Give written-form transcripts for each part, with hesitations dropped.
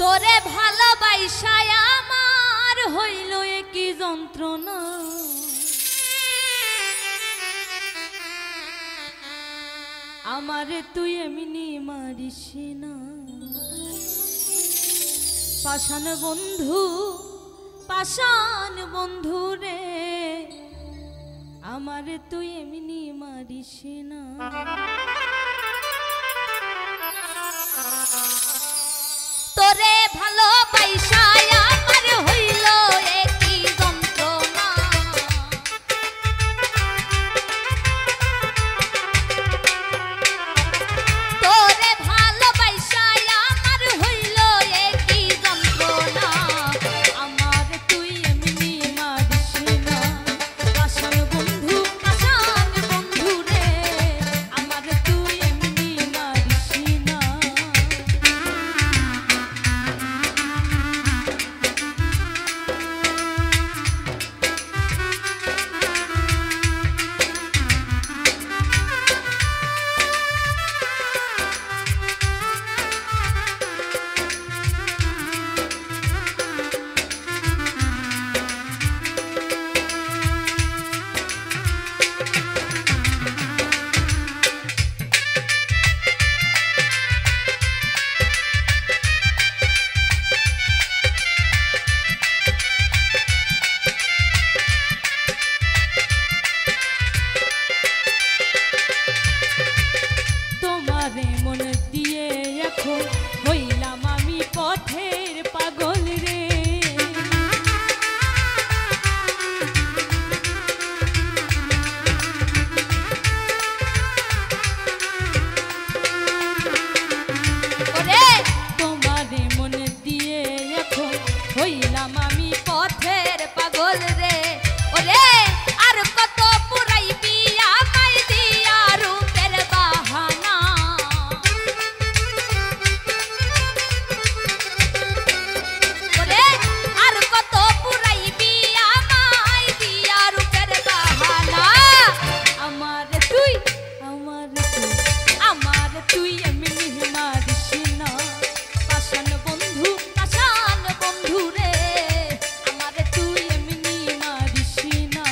তোরে ভালোবাসায় আমার হইল কি যন্ত্রণা আমারে তুই এমনি মারিস না পাষাণ বন্ধু রে আমারে তুই এমনি মারিস না তোরে ভালোবাসায় আমার হইল কি যন্ত্রণা তোরে ভালোবাসায় আমার হইল কি যন্ত্রণা আমার তুই এমনি মারিস না পাষাণ বন্ধু রে আমার তুই এমনি মারিস না মন দিয়ে এখন হইলাম আমি পথের পাগল রে ওরে তোমারে মন দিয়ে এখন হইলাম আমি পথের পাগল রে ওরে আর কত পুরাইবি আমায় দিয়া রূপের বাহানা তুই এমনি মারিস না পাষাণ বন্ধু রে আমারে তুই এমনি মারিস না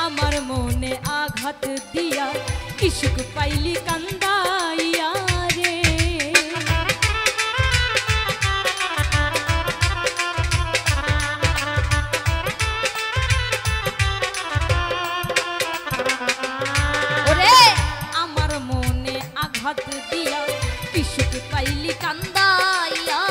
আমার মনে আঘাত দিয়া কি সুখ পাইলি কান্দাইয়া রে ওরে আমার মনে আঘাত দিয়া কি সুখ পাইলি কান্দাইয়া